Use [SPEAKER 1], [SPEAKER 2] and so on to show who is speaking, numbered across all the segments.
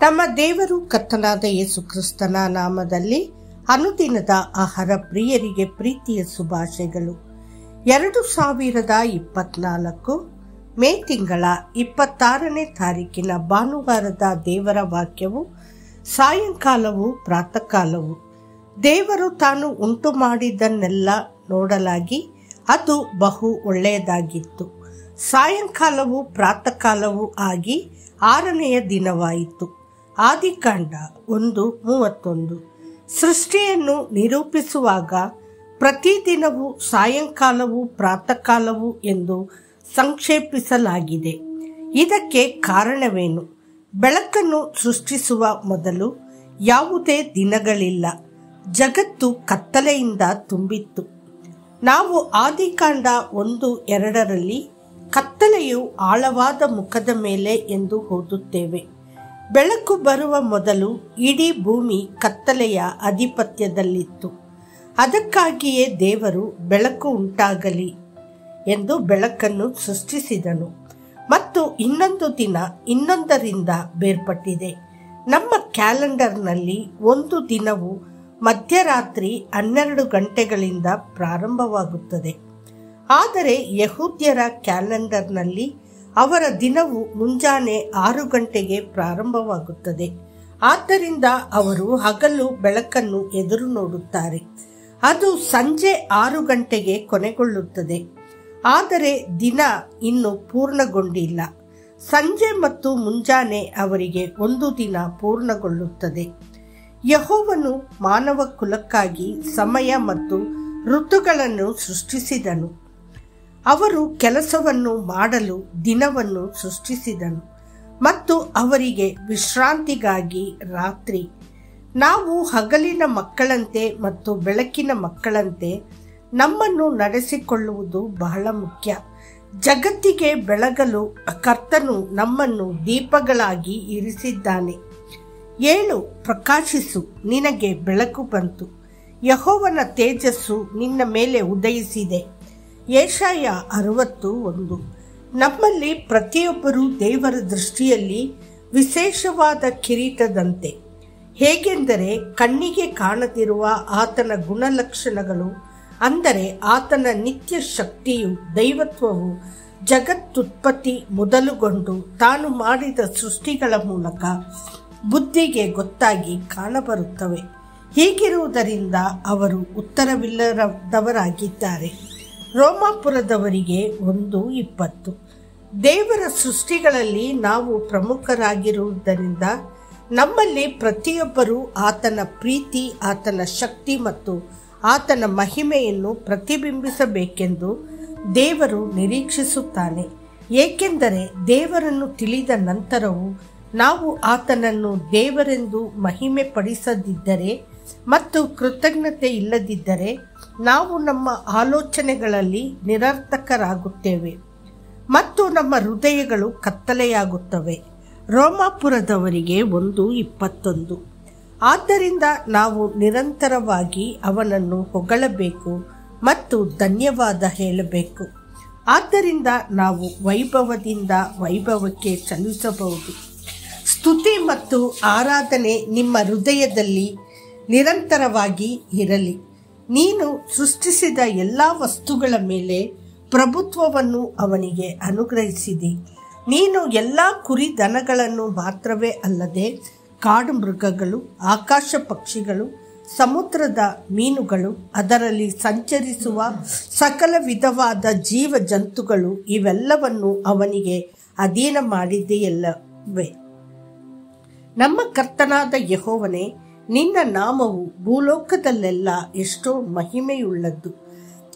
[SPEAKER 1] ನಮ್ಮ ದೇವರು ಕರ್ತನಾದ ಯೇಸು ಕ್ರಿಸ್ತನ ನಾಮದಲ್ಲಿ ಅನುದಿನದ ಆಹಾರ ಪ್ರಿಯರಿಗೆ ಪ್ರೀತಿಯ ಶುಭಾಶಯಗಳು. 2024 ಮೇ ತಿಂಗಳ 26ನೇ ತಾರೀಕಿನ ಭಾನುವಾರದ ದೇವರ ವಾಕ್ಯವು ಸಾಯಂಕಾಲವು ಪ್ರಾತಃ ಕಾಲವು. ದೇವರು ತಾನು ಉಂಟು ಮಾಡಿದ್ದನ್ನೆಲ್ಲ ನೋಡಲಾಗಿ ಅದು ಬಹು ಒಳ್ಳೆಯದಾಗಿತ್ತು. ಸಾಯಂಕಾಲವು ಪ್ರಾತಃ ಕಾಲವೂ ಆಗಿ 6ನೆಯ ದಿನವಾಯಿತು. ಆದಿಕಾಂಡ 1:31. ಸೃಷ್ಟಿಯನ್ನು ನಿರೂಪಿಸುವಾಗ ಪ್ರತಿದಿನವೂ ಸಾಯಂಕಾಲವೂ ಪ್ರಾತಃ ಕಾಲವೂ ಎಂದು ಸಂಕ್ಷೇಪಿಸಲಾಗಿದೆ. ಇದಕ್ಕೆ ಕಾರಣವೇನು? ಬೆಳಕನ್ನು ಸೃಷ್ಟಿಸುವ ಮೊದಲು ಯಾವುದೇ ದಿನಗಳಿಲ್ಲ. ಜಗತ್ತು ಕತ್ತಲೆಯಿಂದ ತುಂಬಿತ್ತು. ನಾವು ಆದಿಕಾಂಡ 1:2 ಕತ್ತಲೆಯು ಆಳವಾದ ಮುಖದ ಮೇಲೆ ಎಂದು ಓದುತ್ತೇವೆ. ಬೆಳಕು ಬರುವ ಮೊದಲು ಇಡೀ ಭೂಮಿ ಕತ್ತಲೆಯ ಅಧಿಪತ್ಯದಲ್ಲಿತ್ತು. ಅದಕ್ಕಾಗಿಯೇ ದೇವರು ಬೆಳಕು ಉಂಟಾಗಲಿ ಎಂದು ಬೆಳಕನ್ನು ಸೃಷ್ಟಿಸಿದನು. ಮತ್ತು ಇನ್ನೊಂದು ದಿನ ಇನ್ನೊಂದರಿಂದ ಬೇರ್ಪಟ್ಟಿದೆ. ನಮ್ಮ ಕ್ಯಾಲೆಂಡರ್ನಲ್ಲಿ ಒಂದು ದಿನವು ಮಧ್ಯರಾತ್ರಿ 12 ಗಂಟೆಗಳಿಂದ ಪ್ರಾರಂಭವಾಗುತ್ತದೆ. ಆದರೆ ಯಹೂದ್ಯರ ಕ್ಯಾಲೆಂಡರ್ನಲ್ಲಿ ಅವರ ದಿನವು ಮುಂಜಾನೆ 6 ಗಂಟೆಗೆ ಪ್ರಾರಂಭವಾಗುತ್ತದೆ. ಆದ್ದರಿಂದ ಅವರು ಹಗಲು ಬೆಳಕನ್ನು ಎದುರು ನೋಡುತ್ತಾರೆ. ಅದು ಸಂಜೆ 6 ಗಂಟೆಗೆ ಕೊನೆಗೊಳ್ಳುತ್ತದೆ. ಆದರೆ ದಿನ ಇನ್ನೂ ಪೂರ್ಣಗೊಂಡಿಲ್ಲ. ಸಂಜೆ ಮತ್ತು ಮುಂಜಾನೆ ಅವರಿಗೆ ಒಂದು ದಿನ ಪೂರ್ಣಗೊಳ್ಳುತ್ತದೆ. ಯೆಹೋವನು ಮಾನವ ಕುಲಕ್ಕಾಗಿ ಸಮಯ ಮತ್ತು ಋತುಗಳನ್ನು ಸೃಷ್ಟಿಸಿದನು. ಅವರು ಕೆಲಸವನ್ನು ಮಾಡಲು ದಿನವನ್ನು ಸೃಷ್ಟಿಸಿದನು ಮತ್ತು ಅವರಿಗೆ ವಿಶ್ರಾಂತಿಗಾಗಿ ರಾತ್ರಿ. ನಾವು ಹಗಲಿನ ಮಕ್ಕಳಂತೆ ಮತ್ತು ಬೆಳಕಿನ ಮಕ್ಕಳಂತೆ ನಮ್ಮನ್ನು ನಡೆಸಿಕೊಳ್ಳುವುದು ಬಹಳ ಮುಖ್ಯ. ಜಗತ್ತಿಗೆ ಬೆಳಗಲು ಕರ್ತನು ನಮ್ಮನ್ನು ದೀಪಗಳಾಗಿ ಇರಿಸಿದ್ದಾನೆ. ಏಳು, ಪ್ರಕಾಶಿಸು, ನಿನಗೆ ಬೆಳಕು ಬಂತು. ಯೆಹೋವನ ತೇಜಸ್ಸು ನಿನ್ನ ಮೇಲೆ ಉದಯಿಸಿದೆ. ಯೆಶಾಯ 60:1. ನಮ್ಮಲ್ಲಿ ಪ್ರತಿಯೊಬ್ಬರೂ ದೇವರ ದೃಷ್ಟಿಯಲ್ಲಿ ವಿಶೇಷವಾದ ಕಿರೀಟದಂತೆ. ಹೇಗೆಂದರೆ ಕಣ್ಣಿಗೆ ಕಾಣದಿರುವ ಆತನ ಗುಣಲಕ್ಷಣಗಳು, ಅಂದರೆ ಆತನ ನಿತ್ಯ ಶಕ್ತಿಯು ದೈವತ್ವವು ಜಗತ್ತುತ್ಪತ್ತಿ ಮೊದಲುಗೊಂಡು ತಾನು ಮಾಡಿದ ಸೃಷ್ಟಿಗಳ ಮೂಲಕ ಬುದ್ಧಿಗೆ ಗೊತ್ತಾಗಿ ಕಾಣಬರುತ್ತವೆ. ಹೀಗಿರುವುದರಿಂದ ಅವರು ಉತ್ತರವಿಲ್ಲದವರಾಗಿದ್ದಾರೆ. ರೋಮಾಪುರದವರಿಗೆ 1:20. ದೇವರ ಸೃಷ್ಟಿಗಳಲ್ಲಿ ನಾವು ಪ್ರಮುಖರಾಗಿರುವುದರಿಂದ ನಮ್ಮಲ್ಲಿ ಪ್ರತಿಯೊಬ್ಬರೂ ಆತನ ಪ್ರೀತಿ, ಆತನ ಶಕ್ತಿ ಮತ್ತು ಆತನ ಮಹಿಮೆಯನ್ನು ಪ್ರತಿಬಿಂಬಿಸಬೇಕೆಂದು ದೇವರು ನಿರೀಕ್ಷಿಸುತ್ತಾನೆ. ಏಕೆಂದರೆ ದೇವರನ್ನು ತಿಳಿದ ನಂತರವೂ ನಾವು ಆತನನ್ನು ದೇವರೆಂದು ಮಹಿಮೆ ಪಡಿಸದಿದ್ದರೆ ಮತ್ತು ಕೃತಜ್ಞತೆ ಇಲ್ಲದಿದ್ದರೆ ನಾವು ನಮ್ಮ ಆಲೋಚನೆಗಳಲ್ಲಿ ನಿರರ್ಥಕರಾಗುತ್ತೇವೆ ಮತ್ತು ನಮ್ಮ ಹೃದಯಗಳು ಕತ್ತಲೆಯಾಗುತ್ತವೆ. ರೋಮಾಪುರದವರಿಗೆ 1:21. ಆದ್ದರಿಂದ ನಾವು ನಿರಂತರವಾಗಿ ಅವನನ್ನು ಹೊಗಳಬೇಕು ಮತ್ತು ಧನ್ಯವಾದ ಹೇಳಬೇಕು. ಆದ್ದರಿಂದ ನಾವು ವೈಭವದಿಂದ ವೈಭವಕ್ಕೆ ಚಲಿಸಬಹುದು. ಸ್ತುತಿ ಮತ್ತು ಆರಾಧನೆ ನಿಮ್ಮ ಹೃದಯದಲ್ಲಿ ನಿರಂತರವಾಗಿ ಇರಲಿ. ನೀನು ಸೃಷ್ಟಿಸಿದ ಎಲ್ಲ ವಸ್ತುಗಳ ಮೇಲೆ ಪ್ರಭುತ್ವವನ್ನು ಅವನಿಗೆ ಅನುಗ್ರಹಿಸಿದಿ. ನೀನು ಎಲ್ಲ ಕುರಿ ದನಗಳನ್ನು ಮಾತ್ರವೇ ಅಲ್ಲದೆ ಕಾಡು ಮೃಗಗಳು, ಆಕಾಶ ಪಕ್ಷಿಗಳು, ಸಮುದ್ರದ ಮೀನುಗಳು, ಅದರಲ್ಲಿ ಸಂಚರಿಸುವ ಸಕಲ ವಿಧವಾದ ಜೀವ ಜಂತುಗಳು ಇವೆಲ್ಲವನ್ನು ಅವನಿಗೆ ಅಧೀನ ಮಾಡಿದೆಯಲ್ಲವೇ. ನಮ್ಮ ಕರ್ತನಾದ ಯೆಹೋವನೇ, ನಿನ್ನ ನಾಮವು ಭೂಲೋಕದಲ್ಲೆಲ್ಲ ಎಷ್ಟೋ ಮಹಿಮೆಯುಳ್ಳದ್ದು.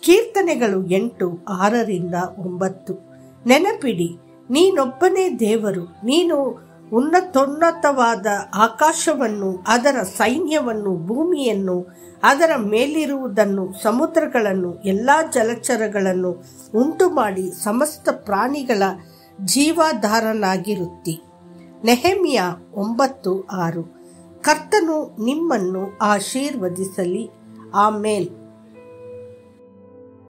[SPEAKER 1] ಕೀರ್ತನೆಗಳು 8:6-9. ನೆನಪಿಡಿ, ನೀನೊಬ್ಬನೇ ದೇವರು. ನೀನು ಉನ್ನತೋನ್ನತವಾದ ಆಕಾಶವನ್ನು, ಅದರ ಸೈನ್ಯವನ್ನು, ಭೂಮಿಯನ್ನು, ಅದರ ಮೇಲಿರುವುದನ್ನು, ಸಮುದ್ರಗಳನ್ನು, ಎಲ್ಲ ಜಲಚರಗಳನ್ನು ಉಂಟು ಮಾಡಿ ಸಮಸ್ತ ಪ್ರಾಣಿಗಳ ಜೀವಾಧಾರನಾಗಿರುತ್ತಿ. ನೆಹೆಮಿಯ 9:6. ಕರ್ತನು ನಿಮ್ಮನ್ನು ಆಶೀರ್ವದಿಸಲಿ. ಆಮೇನ್.